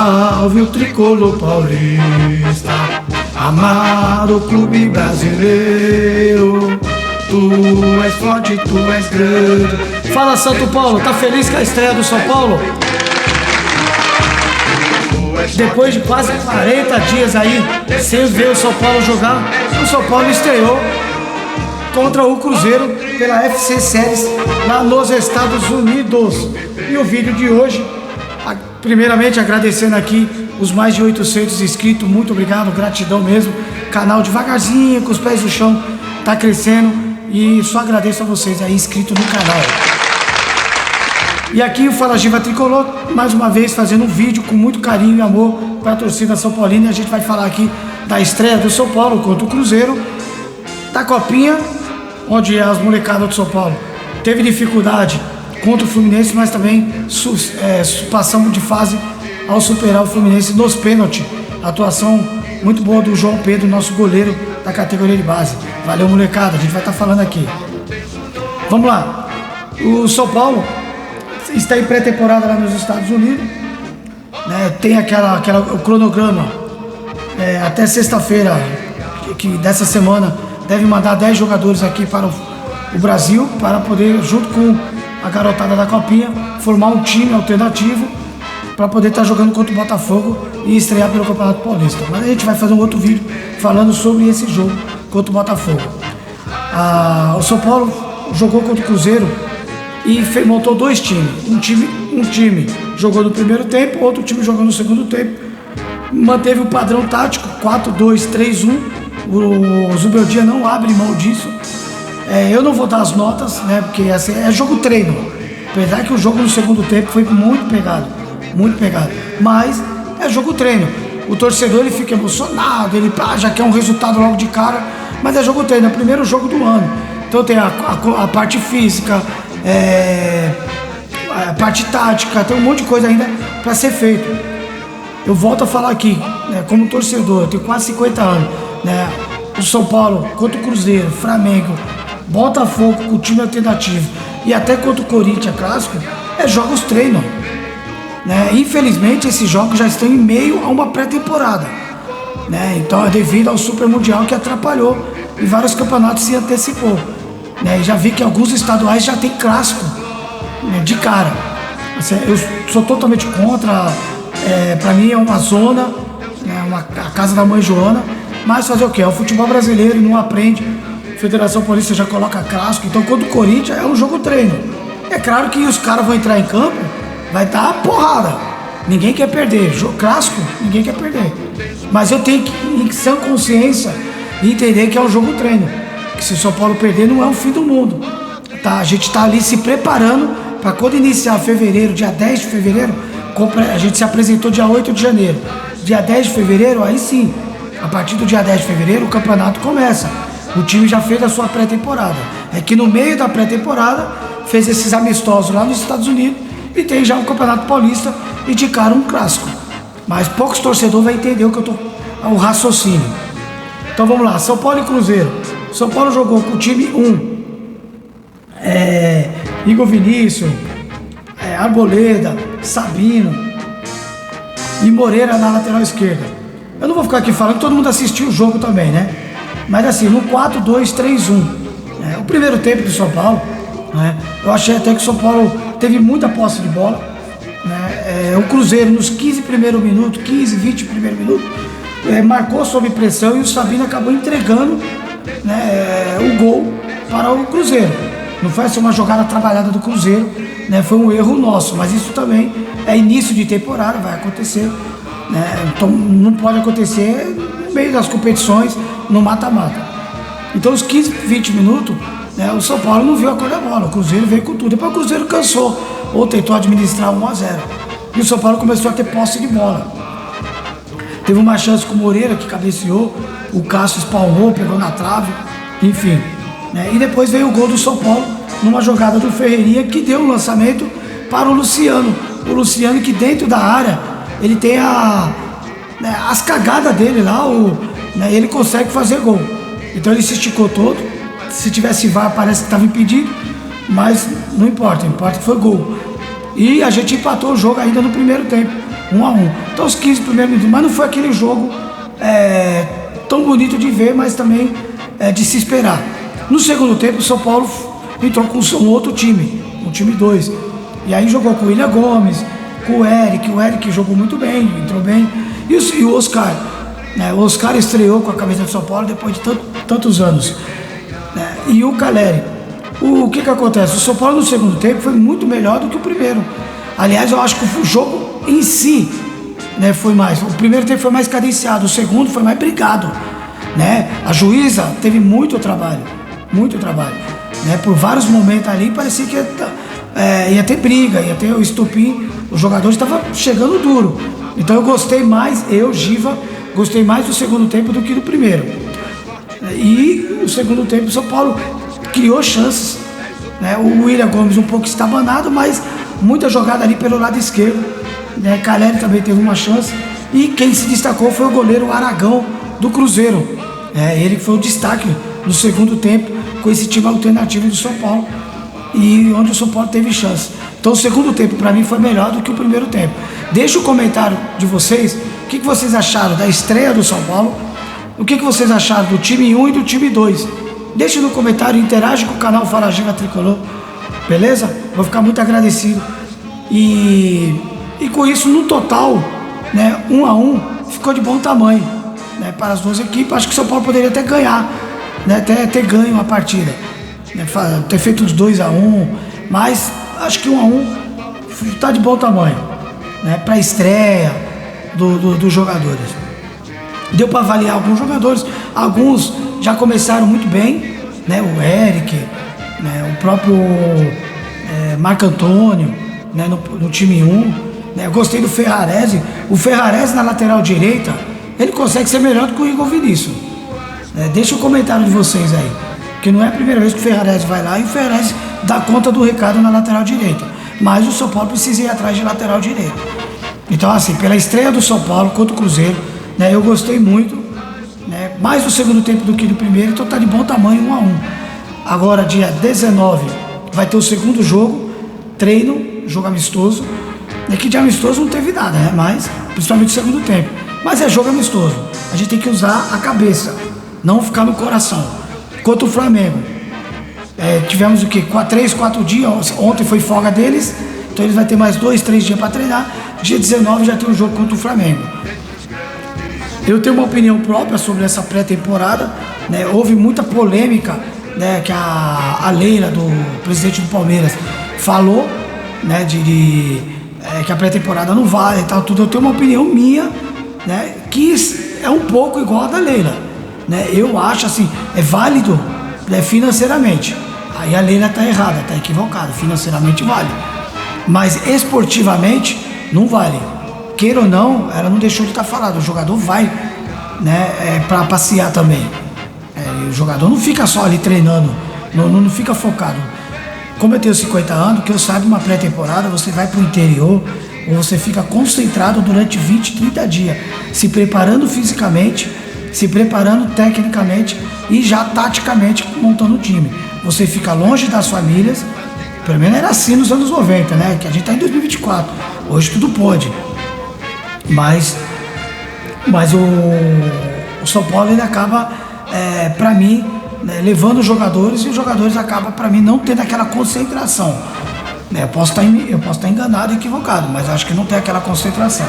Salve o tricolor paulista, amado clube brasileiro. Tu és forte, tu és grande. Fala, Santo Paulo, tá feliz com a estreia do São Paulo? Depois de quase 40 dias aí sem ver o São Paulo jogar, o São Paulo estreou contra o Cruzeiro pela FC Séries lá nos Estados Unidos. E o vídeo de hoje, primeiramente agradecendo aqui os mais de 800 inscritos, muito obrigado, gratidão mesmo. Canal devagarzinho, com os pés no chão, tá crescendo e só agradeço a vocês aí inscritos no canal. E aqui o Fala Giva Tricolor, mais uma vez fazendo um vídeo com muito carinho e amor para a torcida São Paulina. E a gente vai falar aqui da estreia do São Paulo contra o Cruzeiro, da Copinha, onde as molecadas do São Paulo teve dificuldade contra o Fluminense, mas também passamos de fase ao superar o Fluminense nos pênaltis. Atuação muito boa do João Pedro, nosso goleiro da categoria de base. Valeu, molecada, a gente vai estar falando aqui. Vamos lá. O São Paulo está em pré-temporada lá nos Estados Unidos, né? Tem o cronograma até sexta-feira que dessa semana deve mandar 10 jogadores aqui para o Brasil, para poder, junto com a garotada da Copinha, formar um time alternativo para poder estar jogando contra o Botafogo e estrear pelo Campeonato Paulista. Mas a gente vai fazer um outro vídeo falando sobre esse jogo contra o Botafogo. O São Paulo jogou contra o Cruzeiro e montou dois times. Um time jogou no primeiro tempo, outro time jogou no segundo tempo. Manteve o padrão tático 4-2-3-1. O Zubeldia não abre mão disso. Eu não vou dar as notas, né? Porque assim, é jogo treino. Apesar que o jogo no segundo tempo foi muito pegado. Mas é jogo treino. O torcedor ele fica emocionado, ele já quer um resultado logo de cara. Mas é jogo treino, é o primeiro jogo do ano. Então tem a parte física, a parte tática, tem um monte de coisa ainda para ser feito. Eu volto a falar aqui, né, como torcedor, eu tenho quase 50 anos, né, o São Paulo contra o Cruzeiro, Flamengo, Botafogo com o time alternativo e até contra o Corinthians clássico, é jogos treino, né? Infelizmente esses jogos já estão em meio a uma pré-temporada, né? Então é devido ao Super Mundial que atrapalhou e vários campeonatos se antecipou, né? E já vi que alguns estaduais já tem clássico, né, de cara. Eu sou totalmente contra, para mim é uma zona, né, a casa da mãe Joana, mas fazer o quê? O futebol brasileiro não aprende, a Federação Paulista já coloca clássico, então quando o Corinthians é um jogo treino. É claro que os caras vão entrar em campo, vai dar porrada, ninguém quer perder, jogo clássico, ninguém quer perder. Mas eu tenho que, em sã consciência, entender que é um jogo treino, que se o São Paulo perder não é o fim do mundo, tá? A gente está ali se preparando para quando iniciar fevereiro, dia 10 de fevereiro, a gente se apresentou dia 8 de janeiro, dia 10 de fevereiro, aí sim, a partir do dia 10 de fevereiro o campeonato começa. O time já fez a sua pré-temporada. É que no meio da pré-temporada fez esses amistosos lá nos Estados Unidos e tem já o Campeonato Paulista e de cara um clássico. Mas poucos torcedores vão entender o raciocínio. Então vamos lá, São Paulo e Cruzeiro. São Paulo jogou com o time 1, Igor Vinícius, Arboleda, Sabino e Moreira na lateral esquerda. Eu não vou ficar aqui falando, todo mundo assistiu o jogo também, né? Mas assim, no 4-2-3-1, o primeiro tempo do São Paulo, né, eu achei até que o São Paulo teve muita posse de bola, né? O Cruzeiro nos 15, 20 primeiros minutos, marcou sob pressão e o Sabino acabou entregando, né, o gol para o Cruzeiro. Não foi assim uma jogada trabalhada do Cruzeiro, né, foi um erro nosso, mas isso também é início de temporada, vai acontecer, né, então não pode acontecer no meio das competições, no mata-mata. Então os 15, 20 minutos, né, o São Paulo não viu a cor da bola, o Cruzeiro veio com tudo, depois o Cruzeiro cansou, ou tentou administrar 1-0, e o São Paulo começou a ter posse de bola. Teve uma chance com o Moreira que cabeceou, o Cássio espalmou, pegou na trave, enfim, né, e depois veio o gol do São Paulo, numa jogada do Ferreirinha que deu o lançamento para o Luciano que dentro da área, ele tem as cagadas dele lá, né, ele consegue fazer gol. Então ele se esticou todo. Se tivesse VAR, parece que estava impedido, mas não importa, importa que foi gol. E a gente empatou o jogo ainda no primeiro tempo, 1-1. Então os 15 primeiros minutos, mas não foi aquele jogo tão bonito de ver, mas também de se esperar. No segundo tempo, o São Paulo entrou com um outro time, um time 2. E aí jogou com o William Gomes, com o Eric jogou muito bem, entrou bem. E o Oscar, né? O Oscar estreou com a camisa do São Paulo depois de tantos anos. Né? E o Caleri. O que acontece? O São Paulo no segundo tempo foi muito melhor do que o primeiro. Aliás, eu acho que o jogo em si, né, foi mais. O primeiro tempo foi mais cadenciado, o segundo foi mais brigado. Né? A juíza teve muito trabalho. Né? Por vários momentos ali parecia que ia ter briga, ia ter o estopim. Os jogadores estavam chegando duro. Então eu gostei mais, Giva, gostei mais do segundo tempo do que do primeiro. E o segundo tempo o São Paulo criou chances, né? O William Gomes um pouco estabanado, mas muita jogada ali pelo lado esquerdo, né? Caleri também teve uma chance. E quem se destacou foi o goleiro Aragão do Cruzeiro, ele foi o destaque no segundo tempo com esse time alternativo do São Paulo, e onde o São Paulo teve chance. Então o segundo tempo para mim foi melhor do que o primeiro tempo. Deixa o comentário de vocês, o que vocês acharam da estreia do São Paulo, o que vocês acharam do time 1 e do time 2. Deixa no comentário, interage com o canal Fala Giva Tricolor, beleza? Vou ficar muito agradecido. E com isso, no total, né, 1-1, ficou de bom tamanho, né, para as duas equipes. Acho que o São Paulo poderia até ganhar, né, até ter ganho a partida, né, ter feito os 2-1, mas acho que 1-1 está de bom tamanho, né, para a estreia dos jogadores. Deu para avaliar alguns jogadores, alguns já começaram muito bem, né? O Eric, né? O próprio Marco Antônio, né? no time 1, né? Eu gostei do Ferrarese. O Ferrarese na lateral direita, ele consegue ser melhor do que o Igor Vinícius, né? Deixa o comentário de vocês aí, que não é a primeira vez que o Ferrarese vai lá e o Ferrarese dá conta do recado na lateral direita, mas o São Paulo precisa ir atrás de lateral direito. Então assim, pela estreia do São Paulo contra o Cruzeiro, né? Eu gostei muito, né, mais do segundo tempo do que do primeiro, então tá de bom tamanho, 1-1. Agora, dia 19, vai ter o segundo jogo, treino, jogo amistoso, né, que de amistoso não teve nada, né, mas principalmente o segundo tempo. Mas é jogo amistoso, a gente tem que usar a cabeça, não ficar no coração. Contra o Flamengo, tivemos o quê? 3, 4 dias, ontem foi folga deles, então eles vão ter mais 2, 3 dias para treinar. Dia 19 já tem um jogo contra o Flamengo. Eu tenho uma opinião própria sobre essa pré-temporada, né? Houve muita polêmica, né? Que a Leila, do presidente do Palmeiras, falou, né? Que a pré-temporada não vale e tal, tudo. Eu tenho uma opinião minha, né? Que é um pouco igual a da Leila, né? Eu acho assim, é válido, né, financeiramente. Aí a Leila tá errada, tá equivocada. Financeiramente vale, mas esportivamente não vale. Queira ou não, ela não deixou de estar falando. O jogador vai, né, para passear também. O jogador não fica só ali treinando, não fica focado. Como eu tenho 50 anos, que eu saiba, uma pré-temporada, você vai para o interior, ou você fica concentrado durante 20, 30 dias, se preparando fisicamente, se preparando tecnicamente e já taticamente montando o time. Você fica longe das famílias, pelo menos era assim nos anos 90, né? Que a gente está em 2024, hoje tudo pode. Mas o São Paulo, ele acaba, para mim, né, levando os jogadores, e os jogadores acabam, para mim, não tendo aquela concentração. Eu posso estar enganado, equivocado, mas acho que não tem aquela concentração.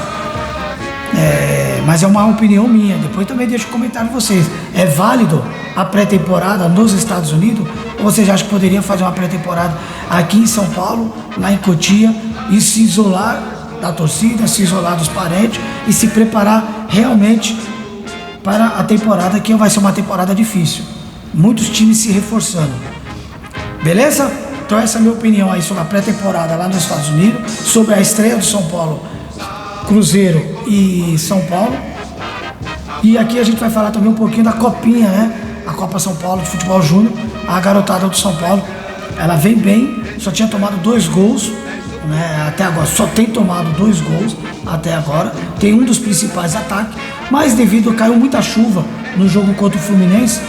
Mas é uma opinião minha. Depois também deixo o comentário de vocês. É válido a pré-temporada nos Estados Unidos? Ou vocês acham que poderia fazer uma pré-temporada aqui em São Paulo, lá em Cotia, e se isolar da torcida, se isolar dos parentes e se preparar realmente para a temporada, que vai ser uma temporada difícil, muitos times se reforçando, beleza? Então essa é a minha opinião aí sobre a pré-temporada lá nos Estados Unidos, sobre a estreia do São Paulo, Cruzeiro e São Paulo. E aqui a gente vai falar também um pouquinho da Copinha, né? A Copa São Paulo de Futebol Júnior. A garotada do São Paulo, ela vem bem, só tinha tomado 2 gols, né, até agora, só tem tomado 2 gols até agora, tem um dos principais ataques, mas devido caiu muita chuva no jogo contra o Fluminense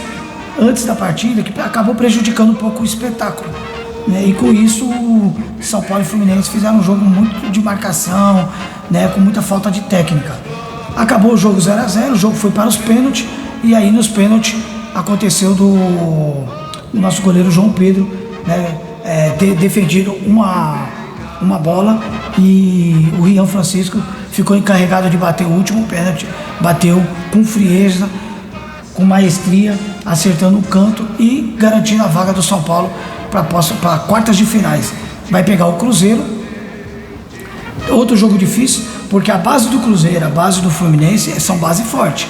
antes da partida, que acabou prejudicando um pouco o espetáculo, né? E com isso, São Paulo e Fluminense fizeram um jogo muito de marcação, né? Com muita falta de técnica. Acabou o jogo 0-0, o jogo foi para os pênaltis, e aí nos pênaltis aconteceu do nosso goleiro João Pedro, né? Ter defendido uma bola, e o Rian Francisco ficou encarregado de bater o último pênalti, bateu com frieza, com maestria, acertando o canto e garantindo a vaga do São Paulo para quartas de finais. Vai pegar o Cruzeiro, outro jogo difícil, porque a base do Cruzeiro, a base do Fluminense são base forte.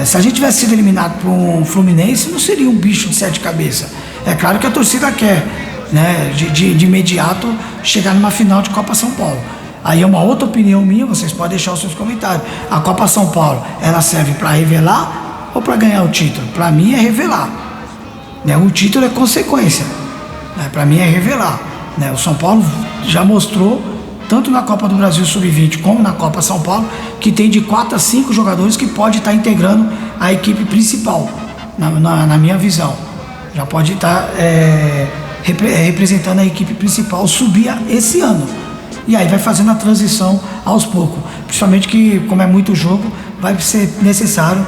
Se a gente tivesse sido eliminado por um Fluminense, não seria um bicho de 7 cabeças. É claro que a torcida quer, né, de imediato chegar numa final de Copa São Paulo. Aí é uma outra opinião minha, vocês podem deixar os seus comentários. A Copa São Paulo, ela serve para revelar ou para ganhar o título? Para mim é revelar, né? O título é consequência, né? Para mim é revelar, né? O São Paulo já mostrou, tanto na Copa do Brasil Sub-20 como na Copa São Paulo, que tem de 4 a 5 jogadores que pode estar integrando a equipe principal, na minha visão. Já pode estar representando a equipe principal, subir esse ano. E aí vai fazendo a transição aos poucos. Principalmente que, como é muito jogo, vai ser necessário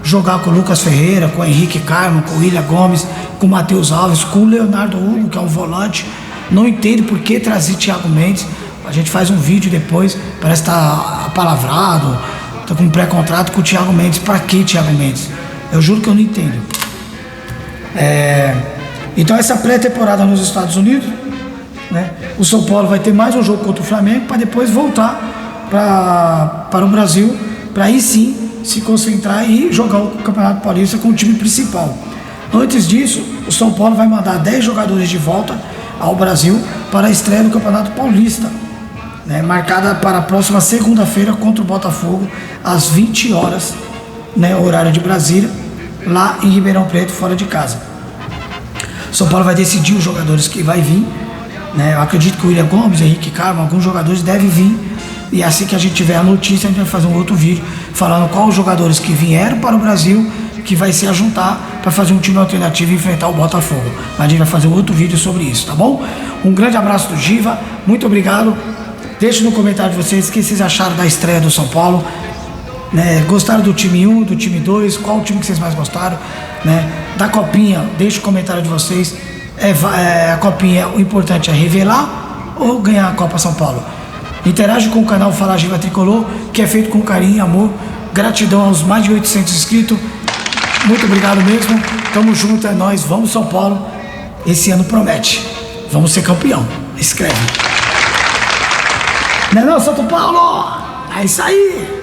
jogar com o Lucas Ferreira, com o Henrique Carmo, com o William Gomes, com o Matheus Alves, com o Leonardo Hugo, que é um volante. Não entendo por que trazer Thiago Mendes. A gente faz um vídeo depois, parece que tá apalavrado, tá com um pré-contrato com o Thiago Mendes. Pra que Thiago Mendes? Eu juro que eu não entendo. Então essa pré-temporada nos Estados Unidos, né, o São Paulo vai ter mais um jogo contra o Flamengo para depois voltar para o Brasil, para aí sim se concentrar e jogar o Campeonato Paulista com o time principal. Antes disso, o São Paulo vai mandar 10 jogadores de volta ao Brasil para a estreia do Campeonato Paulista, né, marcada para a próxima segunda-feira contra o Botafogo, às 20 horas, né, horário de Brasília, lá em Ribeirão Preto, fora de casa. São Paulo vai decidir os jogadores que vai vir, né? Eu acredito que o William Gomes, Henrique Carmo, alguns jogadores devem vir, e assim que a gente tiver a notícia, a gente vai fazer um outro vídeo falando quais os jogadores que vieram para o Brasil, que vai se ajuntar para fazer um time alternativo e enfrentar o Botafogo. Mas a gente vai fazer um outro vídeo sobre isso, tá bom? Um grande abraço do Giva, muito obrigado. Deixe no comentário de vocês o que vocês acharam da estreia do São Paulo, né? Gostaram do time 1, do time 2, qual o time que vocês mais gostaram, né? Da Copinha, deixe o comentário de vocês. A Copinha, o importante é revelar ou ganhar a Copa São Paulo? Interage com o canal Fala Giva Tricolor, que é feito com carinho e amor. Gratidão aos mais de 800 inscritos. Muito obrigado mesmo. Tamo junto, é nóis. Vamos São Paulo. Esse ano promete. Vamos ser campeão. Escreve. Não é não, São Paulo? É isso aí.